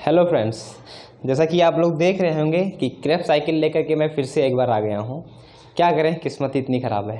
Hello friends, जैसा कि आप लोग देख रहे होंगे कि क्रेब्स साइकिल लेकर के मैं फिर से एक बार आ गया हूँ। क्या करें, किस्मत इतनी ख़राब है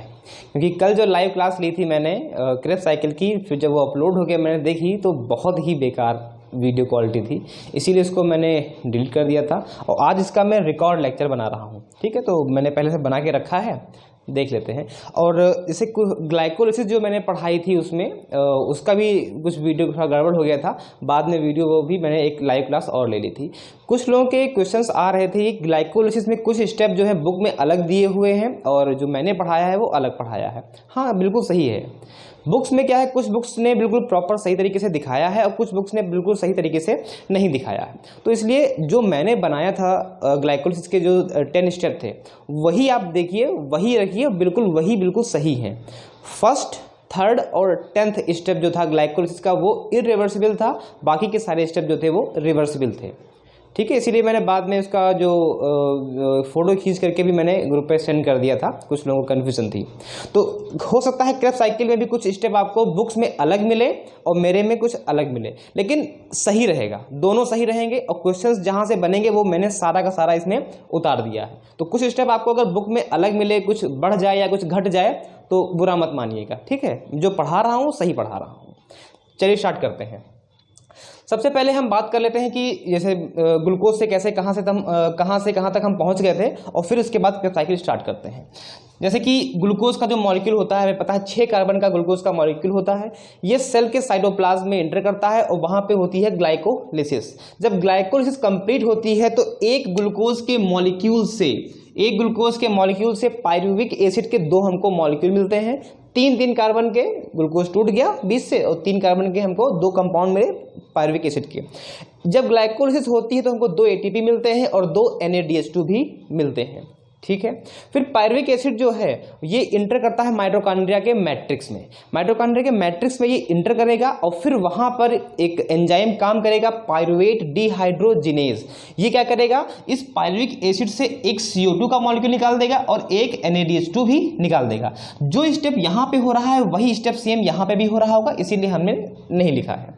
क्योंकि कल जो लाइव क्लास ली थी मैंने क्रेब्स साइकिल की, फिर जब वो अपलोड हो गया मैंने देखी तो बहुत ही बेकार वीडियो क्वालिटी थी, इसीलिए इसको मैंने डिलीट कर दिया था और आज इसका मैं रिकॉर्ड लेक्चर बना रहा हूँ। ठीक है, तो मैंने पहले से बना के रखा है, देख लेते हैं। और जैसे ग्लाइकोलिसिस जो मैंने पढ़ाई थी उसमें उसका भी कुछ वीडियो थोड़ा गड़बड़ हो गया था, बाद में वीडियो वो भी मैंने एक लाइव क्लास और ले ली थी। कुछ लोगों के क्वेश्चंस आ रहे थे कि ग्लाइकोलिसिस में कुछ स्टेप जो है बुक में अलग दिए हुए हैं और जो मैंने पढ़ाया है वो अलग पढ़ाया है। हाँ, बिल्कुल सही है। बुक्स में क्या है, कुछ बुक्स ने बिल्कुल प्रॉपर सही तरीके से दिखाया है और कुछ बुक्स ने बिल्कुल सही तरीके से नहीं दिखाया है। तो इसलिए जो मैंने बनाया था ग्लाइकोलिसिस के जो 10 स्टेप थे वही आप देखिए, वही रखिए, बिल्कुल सही है। फर्स्ट, थर्ड और 10th स्टेप जो था ग्लाइकोलिसिस का वो इरिवर्सिबल था, बाकी के सारे स्टेप जो थे वो रिवर्सिबल थे। ठीक है, इसीलिए मैंने बाद में उसका जो फोटो खींच करके भी मैंने ग्रुप पे सेंड कर दिया था, कुछ लोगों को कन्फ्यूजन थी। तो हो सकता है क्रेब्स साइकिल में भी कुछ स्टेप आपको बुक्स में अलग मिले और मेरे में कुछ अलग मिले, लेकिन सही रहेगा, दोनों सही रहेंगे और क्वेश्चंस जहां से बनेंगे वो मैंने सारा का सारा इसमें उतार दिया है। तो कुछ स्टेप आपको अगर बुक में अलग मिले, कुछ बढ़ जाए या कुछ घट जाए तो बुरा मत मानिएगा। ठीक है, जो पढ़ा रहा हूँ सही पढ़ा रहा हूँ। चलिए स्टार्ट करते हैं। सबसे पहले हम बात कर लेते हैं कि जैसे ग्लूकोज से कैसे कहाँ से कहाँ तक हम पहुँच गए थे और फिर उसके बाद क्रेब्स साइकिल स्टार्ट करते हैं। जैसे कि ग्लूकोज का जो मॉलिक्यूल होता है, हमें पता है 6 कार्बन का ग्लूकोज का मॉलिक्यूल होता है। ये सेल के साइटोप्लाज्म में एंटर करता है और वहाँ पे होती है ग्लाइकोलिसिस। जब ग्लाइकोलिसिस कंप्लीट होती है तो एक ग्लूकोज के मॉलिक्यूल से पायरुविक एसिड के 2 हमको मॉलिक्यूल मिलते हैं। 3 कार्बन के ग्लूकोज टूट गया 20 से और 3 कार्बन के हमको 2 कंपाउंड मिले पायरुविक एसिड के। जब ग्लाइकोलिसिस होती है तो हमको 2 एटीपी मिलते हैं और 2 NADH2 भी मिलते हैं। ठीक है, फिर पायरुविक एसिड जो है ये इंटर करता है माइटोकॉन्ड्रिया के मैट्रिक्स में। माइटोकॉन्ड्रिया के मैट्रिक्स में ये इंटर करेगा और फिर वहां पर एक एंजाइम काम करेगा, पायरुवेट डिहाइड्रोजिनेज। ये क्या करेगा, इस पायरुविक एसिड से एक CO2 का मॉलिक्यूल निकाल देगा और एक NADH2 भी निकाल देगा। जो स्टेप यहाँ पे हो रहा है वही स्टेप सेम यहाँ पे भी हो रहा होगा, इसीलिए हमने नहीं लिखा है।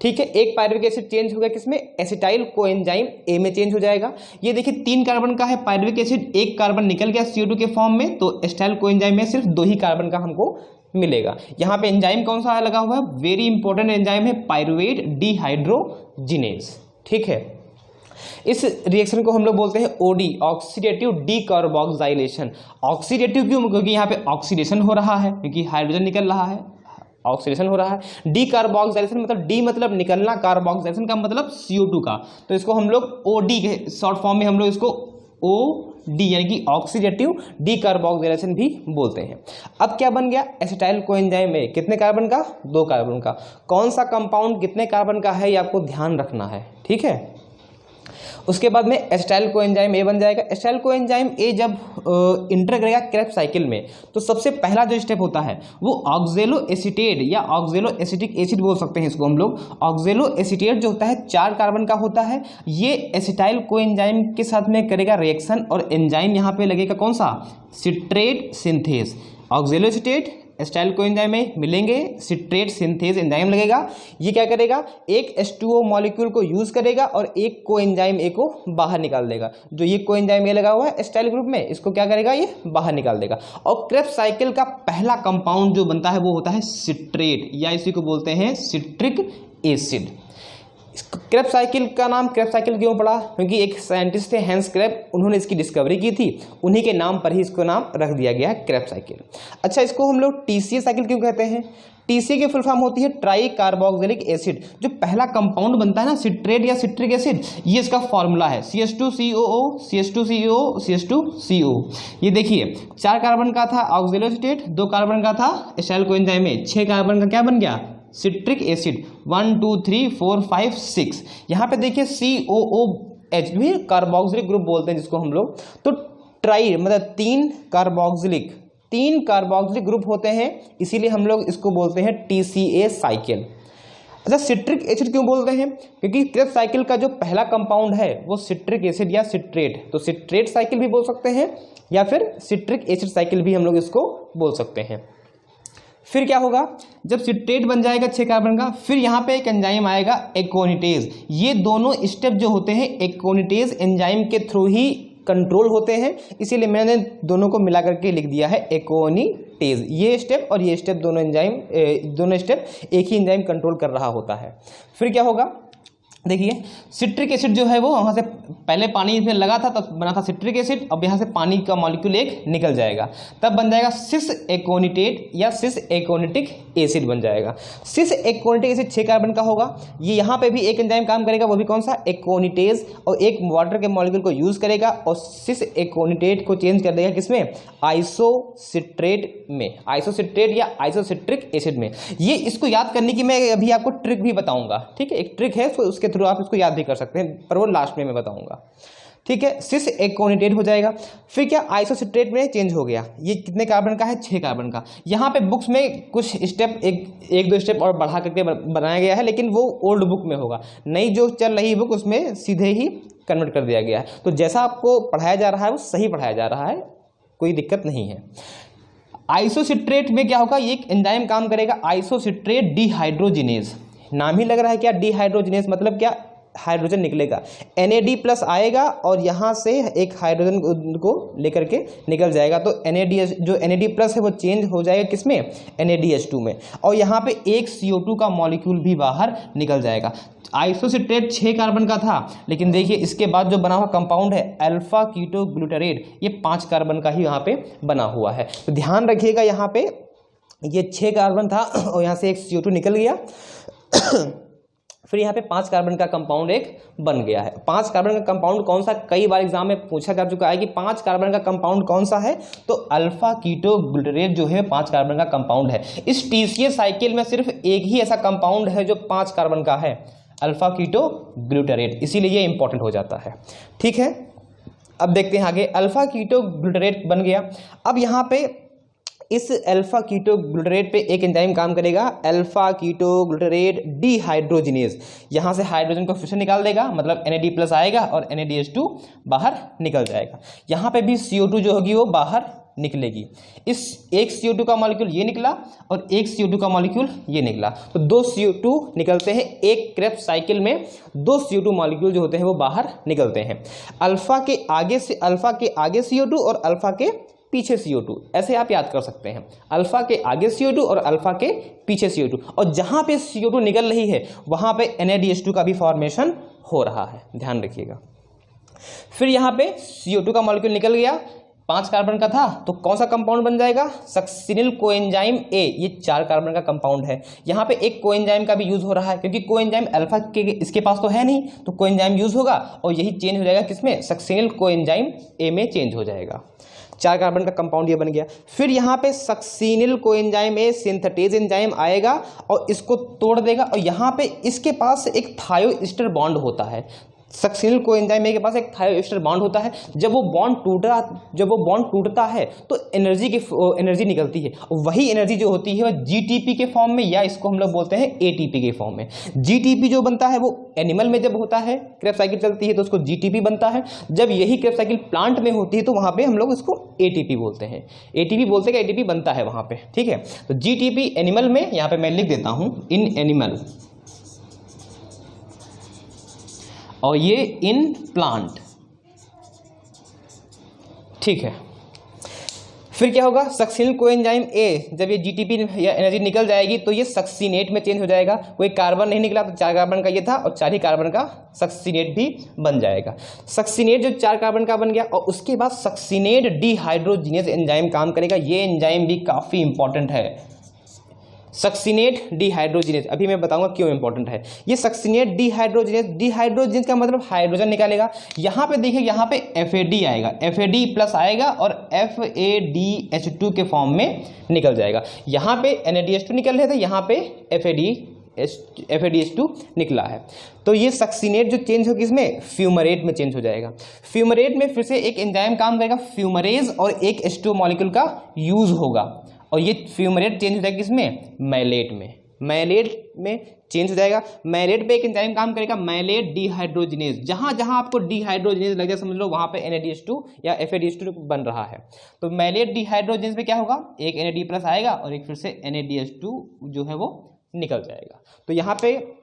ठीक है, एक पायरुविक एसिड चेंज हो गया, किसमें, एसिटाइल कोएंजाइम A में चेंज हो जाएगा। ये देखिए 3 कार्बन का है पायरुविक एसिड, 1 कार्बन निकल गया CO2 के फॉर्म में, तो एसिटाइल कोएंजाइम में सिर्फ 2 ही कार्बन का हमको मिलेगा। यहाँ पे एंजाइम कौन सा लगा हुआ है, वेरी इंपॉर्टेंट एंजाइम है पायरुवेट डिहाइड्रोजिनेज। ठीक है, इस रिएक्शन को हम लोग बोलते हैं OD, ऑक्सीडेटिव डीकार्बोक्सिलेशन। ऑक्सीडेटिव क्यों, क्योंकि यहाँ पे ऑक्सीडेशन हो रहा है, क्योंकि हाइड्रोजन निकल रहा है, ऑक्सीडेशन हो रहा है। डीकार्बोक्सिलेशन मतलब डी मतलब निकलना, कार्बोक्सिलेशन का मतलब CO2 का, तो इसको हम लोग OD के शॉर्ट फॉर्म में हम लोग इसको OD यानी कि ऑक्सीडेटिव डीकार्बोक्सिलेशन भी बोलते हैं। अब क्या बन गया, एसिटाइल कोएंजाइम में कितने कार्बन का, 2 कार्बन का। कौन सा कंपाउंड कितने कार्बन का है ये आपको ध्यान रखना है। ठीक है, उसके बाद में एसिटाइल कोएंजाइम A बन जाएगा। एसिटाइल कोएंजाइम A जब इंटर करेगा क्रेब्स साइकिल में तो सबसे पहला जो स्टेप होता है वो ऑक्जेलो एसीटेट या ऑक्जेलो एसिटिक एसिड बोल सकते हैं इसको हम लोग। ऑक्जेलो एसीटेट जो होता है 4 कार्बन का होता है, ये एसिटाइल कोएंजाइम के साथ में करेगा रिएक्शन और एंजाइम यहाँ पे लगेगा कौन सा, citrate synthase. ऑक्जेलो acetate acetyl coenzyme में मिलेंगे, सिट्रेट सिंथेज एंजाइम लगेगा। ये क्या करेगा, एक H2O मॉलिक्यूल को यूज करेगा और एक कोएंजाइम A को बाहर निकाल देगा। जो ये कोएंजाइम A लगा हुआ है एसिटाइल ग्रुप में, इसको क्या करेगा, ये बाहर निकाल देगा। और क्रेब्स साइकिल का पहला कंपाउंड जो बनता है वो होता है सिट्रेट, या इसी को बोलते हैं सिट्रिक एसिड। क्रेब्स साइकिल का नाम क्रेब्स साइकिल क्यों पड़ा, क्योंकि एक साइंटिस्ट थे हैंस क्रेब, उन्होंने इसकी डिस्कवरी की थी, उन्हीं के नाम पर ही इसको नाम रख दिया गया है क्रेब्स साइकिल। अच्छा, इसको हम लोग TCA साइकिल क्यों कहते हैं, TCA की फुल फॉर्म होती है ट्राई कार्बोक्सिलिक एसिड। जो पहला कंपाउंड बनता है ना सिट्रेट या सिट्रिक एसिड, ये इसका फॉर्मूला है CH2COO CH2CO CH2CO। ये देखिए 4 कार्बन का था ऑक्जेलो एसीटेट, 2 कार्बन का था एसिटाइल कोएंजाइम में, 6 कार्बन का क्या बन गया, सिट्रिक एसिड। 1 2 3 4 5 6। यहाँ पे देखिए COOH भी कार्बोक्सिलिक ग्रुप बोलते हैं जिसको हम लोग। तो ट्राई मतलब 3 कार्बोक्सिलिक ग्रुप होते हैं, इसीलिए हम लोग इसको बोलते हैं TCA साइकिल। अच्छा, सिट्रिक एसिड क्यों बोलते हैं, क्योंकि क्रेब्स साइकिल का जो पहला कंपाउंड है वो सिट्रिक एसिड या सिट्रेट, तो सिट्रेट साइकिल भी बोल सकते हैं या फिर सिट्रिक एसिड साइकिल भी हम लोग इसको बोल सकते हैं। फिर क्या होगा, जब सिट्रेट बन जाएगा 6 कार्बन का, फिर यहाँ पे एक एंजाइम आएगा एकोनिटेज। ये दोनों स्टेप जो होते हैं एकोनिटेज एंजाइम के थ्रू ही कंट्रोल होते हैं, इसीलिए मैंने दोनों को मिला करके लिख दिया है एकोनिटेज। ये स्टेप और ये स्टेप दोनों स्टेप एक ही एंजाइम कंट्रोल कर रहा होता है। फिर क्या होगा, देखिए सिट्रिक एसिड जो है वो वहाँ से पहले पानी इसमें लगा था तब बना था सिट्रिक एसिड, अब यहाँ से पानी का मॉलिक्यूल एक निकल जाएगा, तब बन जाएगा सिस एकोनिटेट या सिस एकोनिटिक एसिड बन जाएगा। सिस एकोनिटिक एसिड 6 कार्बन का होगा। ये यहाँ पे भी एक एंजाइम काम करेगा, वो भी कौन सा, एकोनिटेज, और एक वाटर के मॉलिक्यूल को यूज करेगा और सिस एकोनिटेट को चेंज कर देगा किसमें, आइसोसिट्रेट में, आइसोसिट्रेट या आइसोसिट्रिक एसिड में। ये इसको याद करने की मैं अभी आपको ट्रिक भी बताऊंगा, ठीक है, एक ट्रिक है, तो उसके थ्रू आप इसको याद भी कर सकते हैं, पर वो लास्ट में मैं बताऊंगा, ठीक है। सिस एकोनिटेट हो जाएगा। फिर क्या, आइसोसिट्रेट में चेंज हो गया। ये कितने कार्बन का है, 6 कार्बन का। यहाँ पे बुक्स में कुछ स्टेप एक दो स्टेप और बढ़ा करके बनाया गया है, लेकिन वो ओल्ड बुक में होगा, नई जो चल रही बुक उसमें सीधे ही कन्वर्ट कर दिया गया है। तो जैसा आपको पढ़ाया जा रहा है वो सही पढ़ाया जा रहा है, कोई दिक्कत नहीं है। आइसोसिट्रेट में क्या होगा, ये एक एंजाइम काम करेगा आइसोसिट्रेट डिहाइड्रोजिनेज। नाम ही लग रहा है क्या, डिहाइड्रोजिनेज मतलब क्या, हाइड्रोजन निकलेगा, NAD+ आएगा और यहाँ से एक हाइड्रोजन को लेकर के निकल जाएगा, तो जो NAD+ है वो चेंज हो जाएगा किसमें, NADH2 में, और यहाँ पे एक CO2 का मॉलिक्यूल भी बाहर निकल जाएगा। आइसोसिट्रेट 6 कार्बन का था, लेकिन देखिए इसके बाद जो बना हुआ कंपाउंड है अल्फा कीटो ग्लूटारेट, ये 5 कार्बन का ही यहाँ पे बना हुआ है। तो ध्यान रखिएगा, यहाँ पे ये 6 कार्बन था और यहाँ से एक CO2 निकल गया फिर यहाँ पे 5 कार्बन का कंपाउंड एक बन गया है। 5 कार्बन का कंपाउंड कौन सा, कई बार एग्जाम में पूछा जा चुका है कि 5 कार्बन का कंपाउंड कौन सा है, तो अल्फा कीटो ग्लूटारेट जो है 5 कार्बन का कंपाउंड है। इस TCA साइकिल में सिर्फ एक ही ऐसा कंपाउंड है जो 5 कार्बन का है, अल्फा कीटो ग्लूटारेट, इसीलिए ये इंपॉर्टेंट हो जाता है, ठीक है। अब देखते हैं आगे, अल्फा कीटो ग्लूटारेट बन गया। अब यहाँ पे इस अल्फा कीटो ग्लूटारेट पे एक एंजाइम काम करेगा अल्फा कीटो ग्लूटारेट डिहाइड्रोजिनेज। यहाँ से हाइड्रोजन को फिर निकाल देगा, मतलब NAD+ आएगा और NADH2 बाहर निकल जाएगा। यहाँ पे भी CO2 जो होगी वो बाहर निकलेगी। इस एक CO2 का मॉलिक्यूल ये निकला और एक CO2 का मॉलिक्यूल ये निकला, तो 2 CO2 निकलते हैं। एक क्रेब्स साइकिल में 2 CO2 मॉलिक्यूल जो होते हैं वो बाहर निकलते हैं। अल्फा के आगे CO2 और अल्फा के पीछे CO2, ऐसे आप याद कर सकते हैं, अल्फा के आगे CO2 और अल्फा के पीछे CO2, और जहां पे CO2 निकल रही है वहां पे NADH2 का भी फॉर्मेशन हो रहा है, ध्यान रखिएगा। फिर यहाँ पे CO2 का मॉलिक्यूल निकल गया, 5 कार्बन का था, तो कौन सा कंपाउंड बन जाएगा, सक्सिनिल कोएंजाइम A। ये 4 कार्बन का कंपाउंड है। यहाँ पे एक कोएंजाइम का भी यूज हो रहा है, क्योंकि कोएंजाइम अल्फा के इसके पास तो है नहीं, तो कोएंजाइम यूज होगा और यही चेंज हो जाएगा किसमें, सक्सिनिल कोएंजाइम A में चेंज हो जाएगा। 4 कार्बन का कंपाउंड ये बन गया। फिर यहाँ पे succinyl coenzyme A synthetase enzyme आएगा और इसको तोड़ देगा, और यहाँ पे इसके पास एक थायोस्टर बॉन्ड होता है। सक्सिनिल कोएंजाइम A के पास एक थायोस्टर बॉन्ड होता है। जब वो बॉन्ड टूटता है तो एनर्जी निकलती है, वही एनर्जी जो होती है वह GTP के फॉर्म में, या इसको हम लोग बोलते हैं ATP के फॉर्म में। GTP जो बनता है वो एनिमल में जब होता है, क्रेब्स साइकिल चलती है तो उसको GTP बनता है। जब यही क्रेब्स साइकिल प्लांट में होती है तो वहां पे हम लोग इसको ATP बोलते हैं। ATP बनता है वहां पे, ठीक है। तो GTP एनिमल में, यहाँ पे मैं लिख देता हूं इन एनिमल, और ये इन प्लांट, ठीक है। फिर क्या होगा, सक्सिनिल कोएंजाइम A, जब ये GTP या एनर्जी निकल जाएगी तो ये सक्सिनेट में चेंज हो जाएगा। कोई कार्बन नहीं निकला तो 4 कार्बन का ये था और 4 ही कार्बन का सक्सिनेट भी बन जाएगा। सक्सिनेट जो 4 कार्बन का बन गया, और उसके बाद सक्सिनेट डिहाइड्रोजिनेज एंजाइम काम करेगा। ये एंजाइम भी काफ़ी इंपॉर्टेंट है, सक्सिनेट डिहाइड्रोजिनेज। अभी मैं बताऊंगा क्यों इंपॉर्टेंट है ये सक्सिनेट डिहाइड्रोजिनेज का मतलब हाइड्रोजन निकालेगा। यहाँ पे देखिए, यहाँ पे FAD आएगा, FAD+ आएगा और FADH2 के फॉर्म में निकल जाएगा। यहाँ पे NADH2 निकल रहे थे, यहाँ पे FADH2 निकला है। तो ये सक्सिनेट जो चेंज हो किसमें, फ्यूमरेट में चेंज हो जाएगा। फ्यूमरेट में फिर से एक एंजाइम काम करेगा फ्यूमरेज, और एक H2 मॉलिक्यूल का यूज होगा, और ये फ्यूमरेट चेंज हो जाएगा किसमें, मैलेट में। मैलेट में चेंज हो जाएगा। मैलेट पे एक एंजाइम काम करेगा, मैलेट डिहाइड्रोजिनेज। जहां जहां आपको डिहाइड्रोजिनेज लग जाए समझ लो वहां पे NADH2 या FADH2 बन रहा है। तो मैलेट डिहाइड्रोजिनेज पे क्या होगा, एक NAD+ आएगा और एक फिर से NADH2 जो है वो निकल जाएगा। तो यहाँ पे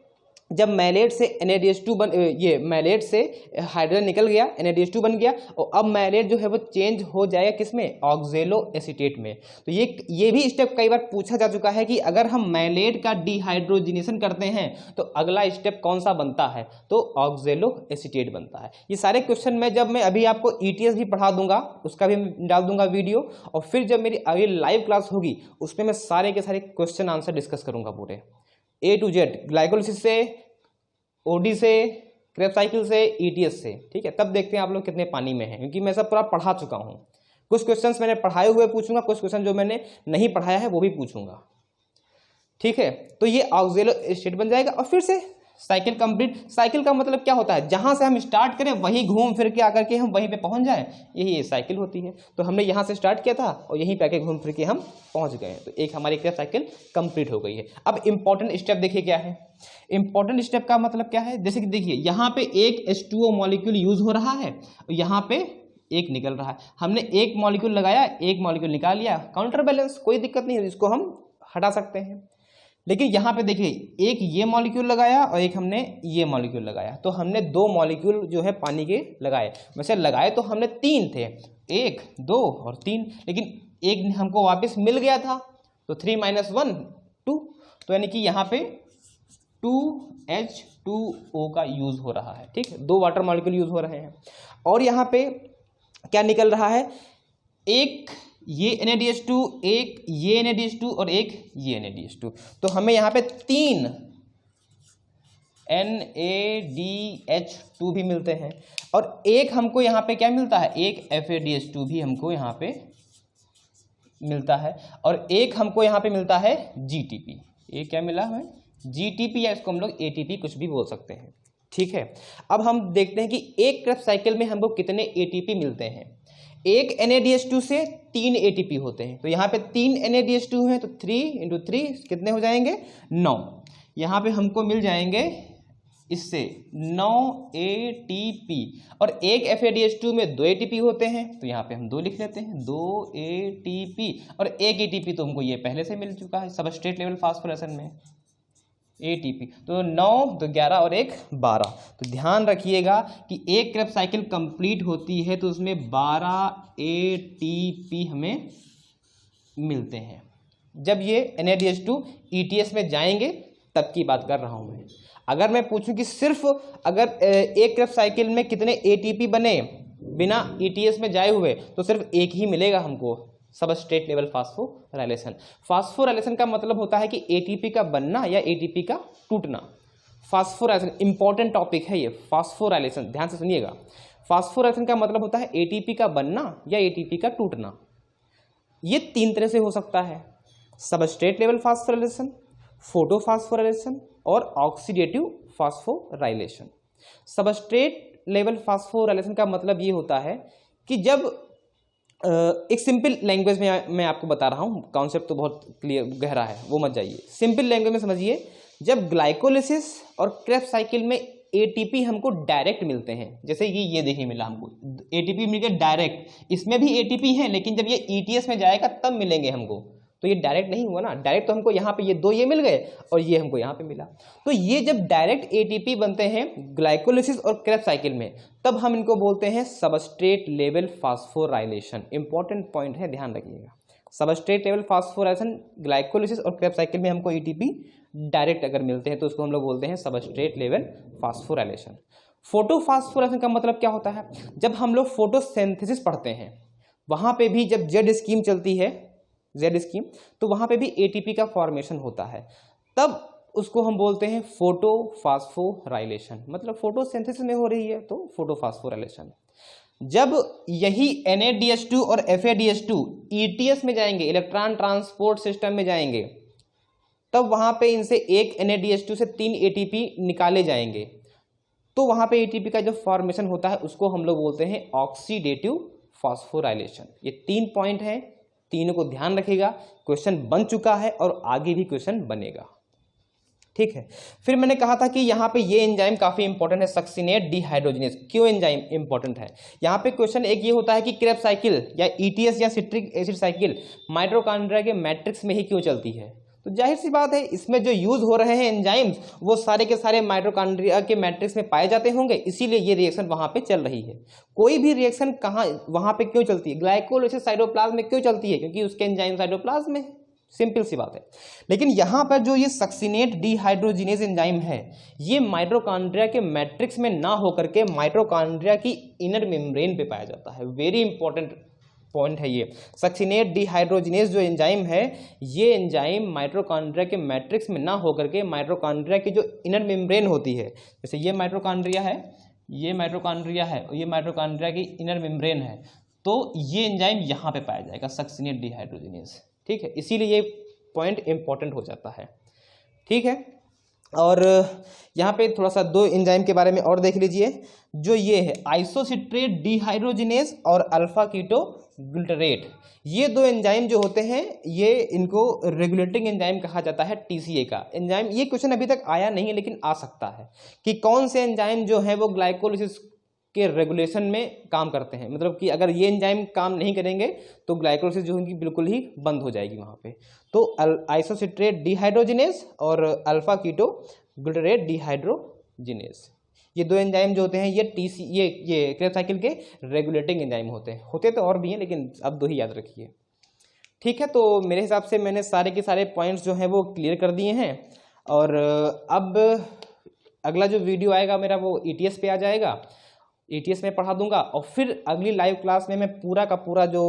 जब मैलेट से NADH2 ये मैलेट से हाइड्रोजन निकल गया, NADH2 बन गया, और अब मैलेट जो है वो चेंज हो जाएगा किसमें, ऑक्जेलो एसीटेट में। तो ये भी स्टेप कई बार पूछा जा चुका है कि अगर हम मैलेट का डिहाइड्रोजिनेशन करते हैं तो अगला स्टेप कौन सा बनता है, तो ऑक्जेलो एसीटेट बनता है। ये सारे क्वेश्चन में जब मैं अभी आपको ETS भी पढ़ा दूंगा, उसका भी डाल दूंगा वीडियो, और फिर जब मेरी अगली लाइव क्लास होगी उसमें मैं सारे के सारे क्वेश्चन आंसर डिस्कस करूंगा पूरे A to Z, ग्लाइकोलिसिस से, OD से, क्रेब्स साइकिल से, ETS से। ठीक है, तब देखते हैं आप लोग कितने पानी में हैं, क्योंकि मैं सब पूरा पढ़ा चुका हूं। कुछ क्वेश्चंस मैंने पढ़ाए हुए पूछूंगा, कुछ क्वेश्चन जो मैंने नहीं पढ़ाया है वो भी पूछूंगा। ठीक है, तो ये ऑक्जेलो एसीटेट बन जाएगा और फिर से साइकिल कंप्लीट। साइकिल का मतलब क्या होता है, जहां से हम स्टार्ट करें वहीं घूम फिर के आकर के हम वहीं पे पहुंच जाएं, यही ये साइकिल होती है। तो हमने यहां से स्टार्ट किया था और यहीं पे आके घूम फिर के हम पहुंच गए, तो एक हमारी क्रेब्स साइकिल कंप्लीट हो गई है। अब इंपॉर्टेंट स्टेप देखिए क्या है। इंपॉर्टेंट स्टेप का मतलब क्या है, जैसे कि देखिए यहाँ पे एक H2O मॉलिक्यूल यूज हो रहा है, यहाँ पे एक निकल रहा है। हमने एक मॉलिक्यूल लगाया, एक मॉलिक्यूल निकाल लिया, काउंटर बैलेंस, कोई दिक्कत नहीं है, इसको हम हटा सकते हैं। लेकिन यहाँ पे देखिए एक ये मॉलिक्यूल लगाया और एक हमने ये मॉलिक्यूल लगाया, तो हमने 2 मॉलिक्यूल जो है पानी के लगाए। वैसे लगाए तो हमने 3 थे, 1, 2 और 3, लेकिन एक हमको वापस मिल गया था, तो 3 - 1 2, तो यानी कि यहाँ पे 2H2O का यूज हो रहा है। ठीक है, 2 वाटर मॉलिक्यूल यूज हो रहे हैं। और यहाँ पे क्या निकल रहा है, एक ये NADH2, एक ये NADH2 और एक ये NADH2। तो हमें यहाँ पे 3 NADH2 भी मिलते हैं और एक हमको यहाँ पे क्या मिलता है, एक FADH2 भी हमको यहाँ पे मिलता है, और एक हमको यहाँ पे मिलता है GTP। ये क्या मिला हमें, GTP, या इसको हम लोग ATP कुछ भी बोल सकते हैं। ठीक है, अब हम देखते हैं कि एक क्रेब्स साइकिल में हमको कितने ATP मिलते हैं। एक NADH2 से 3 ATP होते हैं, तो यहाँ पे 3 NADH2 हैं, तो 3 × 3 कितने हो जाएंगे, 9। यहाँ पे हमको मिल जाएंगे इससे 9 ATP, और एक FADH2 में 2 ATP होते हैं, तो यहाँ पे हम 2 लिख लेते हैं, 2 ATP, और एक ATP तो हमको ये पहले से मिल चुका है सबस्ट्रेट लेवल फास्फोरेशन में, ATP। तो 9 तो 11 और 1 12। तो ध्यान रखिएगा कि एक क्रेब्स साइकिल कंप्लीट होती है तो उसमें 12 ATP हमें मिलते हैं। जब ये NADH2 ETS में जाएंगे तब की बात कर रहा हूं मैं। अगर मैं पूछूं कि सिर्फ अगर एक क्रेब्स साइकिल में कितने ATP बने बिना ETS में जाए हुए, तो सिर्फ एक ही मिलेगा हमको, सबस्ट्रेट लेवल फास्फोराइलेशन। फास्फोराइलेशन का मतलब होता है कि ATP का बनना या ATP का टूटना। फास्फोराइलेशन इंपॉर्टेंट टॉपिक है ये, फास्फोराइलेशन, ध्यान से सुनिएगा। फास्फोराइलेशन का मतलब होता है ATP का बनना या ATP का टूटना। ये 3 तरह से हो सकता है, सबस्ट्रेट लेवल फास्फोराइलेशन, फोटोफास्फोराइलेशन और oxidative phosphorylation. Substrate level phosphorylation का मतलब ये होता है कि जब एक सिंपल लैंग्वेज में मैं आपको बता रहा हूँ, कॉन्सेप्ट तो बहुत क्लियर गहरा है, वो मत जाइए, सिंपल लैंग्वेज में समझिए। जब ग्लाइकोलिसिस और क्रेब्स साइकिल में ATP हमको डायरेक्ट मिलते हैं, जैसे ये देखिए मिला हमको ATP मिल गया डायरेक्ट, इसमें भी ATP है लेकिन जब ये ETS में जाएगा तब मिलेंगे हमको, तो ये डायरेक्ट नहीं हुआ ना। डायरेक्ट तो हमको यहाँ पे ये 2 ये मिल गए और ये हमको यहाँ पे मिला। तो ये जब डायरेक्ट ATP बनते हैं ग्लाइकोलिसिस और क्रेब्स साइकिल में, तब हम इनको बोलते हैं substrate level phosphorylation. Important point है, ध्यान रखिएगा। सबस्ट्रेट लेवल फास्फोराइलेशन ग्लाइकोलिसिस और क्रेब्स साइकिल में हमको ATP डायरेक्ट अगर मिलते हैं तो उसको हम लोग बोलते हैं सबस्ट्रेट लेवल फास्फोराइलेशन। फोटोफास्फोराइलेशन का मतलब क्या होता है, जब हम लोग फोटोसिंथेसिस पढ़ते हैं वहाँ पे भी जब Z स्कीम चलती है, Z स्कीम, तो वहाँ पे भी ATP का फॉर्मेशन होता है, तब उसको हम बोलते हैं फोटोफास्फोराइलेशन। मतलब फोटोसिंथेसिस में हो रही है तो फोटोफास्फोराइलेशन। जब यही NADH2 और FADH2 ETS में जाएंगे, इलेक्ट्रॉन ट्रांसपोर्ट सिस्टम में जाएंगे, तब वहाँ पे इनसे एक NADH2 से 3 ATP निकाले जाएंगे, तो वहाँ पे ATP का जो फॉर्मेशन होता है उसको हम लोग बोलते हैं ऑक्सीडेटिव फास्फोराइलेशन। ये 3 पॉइंट हैं, तीनों को ध्यान रखिएगा। क्वेश्चन बन चुका है और आगे भी क्वेश्चन बनेगा। ठीक है। फिर मैंने कहा था कि यहाँ पे ये एंजाइम काफ़ी इंपॉर्टेंट है, सक्सिनेट डिहाइड्रोजिनेज। क्यों एंजाइम इंपॉर्टेंट है? यहाँ पे क्वेश्चन एक ये होता है कि क्रेब्स साइकिल या ईटीएस या सिट्रिक एसिड साइकिल माइटोकॉन्ड्रिया के मैट्रिक्स में ही क्यों चलती है? तो जाहिर सी बात है, इसमें जो यूज हो रहे हैं एंजाइम्स वो सारे के सारे माइटोकॉन्ड्रिया के मैट्रिक्स में पाए जाते होंगे, इसीलिए ये रिएक्शन वहां पे चल रही है। कोई भी रिएक्शन कहाँ वहां पे क्यों चलती है? ग्लाइकोलाइसिस साइटोप्लाज्म में क्यों चलती है? क्योंकि उसके एंजाइम साइटोप्लाज्म में, सिंपल सी बात है। लेकिन यहाँ पर जो ये सक्सिनेट डिहाइड्रोजिनेज एंजाइम है, ये माइटोकॉन्ड्रिया के मैट्रिक्स में ना होकर के माइटोकॉन्ड्रिया की इनर मेम्ब्रेन पे पाया जाता है। वेरी इंपॉर्टेंट पॉइंट है ये। सक्सिनेट डिहाइड्रोजिनेज जो एंजाइम है, ये एंजाइम माइटोकॉन्ड्रिया के मैट्रिक्स में ना होकर के माइटोकॉन्ड्रिया की जो इनर मेम्ब्रेन होती है, जैसे ये माइटोकॉन्ड्रिया है, ये माइटोकॉन्ड्रिया है, ये माइटोकॉन्ड्रिया की इनर मेम्ब्रेन है, तो ये एंजाइम यहाँ पे पाया जाएगा, सक्सिनेट डिहाइड्रोजिनेज। ठीक है, इसीलिए ये पॉइंट इंपॉर्टेंट हो जाता है। ठीक है, और यहाँ पे थोड़ा सा दो एंजाइम के बारे में और देख लीजिए, जो ये है आइसोसिट्रेट डिहाइड्रोजिनेज और अल्फा कीटो ग्लूटरेट। ये दो एंजाइम जो होते हैं, ये इनको रेगुलेटिंग एंजाइम कहा जाता है, टीसीए का एंजाइम। ये क्वेश्चन अभी तक आया नहीं लेकिन आ सकता है कि कौन से एंजाइम जो है वो ग्लाइकोलाइसिस के रेगुलेशन में काम करते हैं। मतलब कि अगर ये एंजाइम काम नहीं करेंगे तो ग्लाइकोलाइसिस जो होगी बिल्कुल ही बंद हो जाएगी वहाँ पे। तो आइसोसिट्रेट डिहाइड्रोजिनेज और अल्फा कीटो ग्लूटरेट डिहाइड्रोजिनेज, ये दो एंजाइम जो होते हैं ये क्रेब्स साइकिल के रेगुलेटिंग एंजाइम होते तो और भी हैं, लेकिन अब दो ही याद रखिए। ठीक है, तो मेरे हिसाब से मैंने सारे के सारे पॉइंट्स जो हैं वो क्लियर कर दिए हैं। और अब अगला जो वीडियो आएगा मेरा वो ईटीएस पे आ जाएगा, ईटीएस में पढ़ा दूंगा। और फिर अगली लाइव क्लास में मैं पूरा का पूरा जो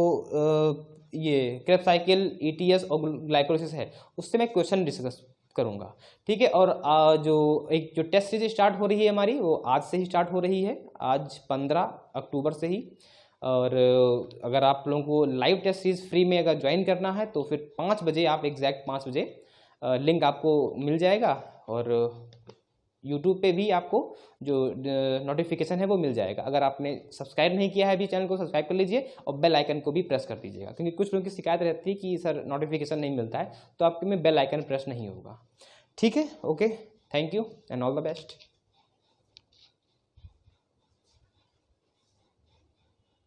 ये क्रेब्स साइकिल, ईटीएस और ग्लाइकोलाइसिस है उससे मैं क्वेश्चन डिस्कस करूंगा। ठीक है, और जो टेस्ट सीरीज स्टार्ट हो रही है हमारी, वो आज से ही स्टार्ट हो रही है, आज 15 अक्टूबर से ही। और अगर आप लोगों को लाइव टेस्ट सीरीज फ्री में अगर ज्वाइन करना है तो फिर 5 बजे, आप एग्जैक्ट 5 बजे लिंक आपको मिल जाएगा। और यूट्यूब पे भी आपको जो नोटिफिकेशन है वो मिल जाएगा। अगर आपने सब्सक्राइब नहीं किया है अभी, चैनल को सब्सक्राइब कर लीजिए और बेल आइकन को भी प्रेस कर दीजिएगा, क्योंकि कुछ लोगों की शिकायत रहती है कि सर नोटिफिकेशन नहीं मिलता है, तो आपके में बेल आइकन प्रेस नहीं होगा। ठीक है, okay, thank you and all the best.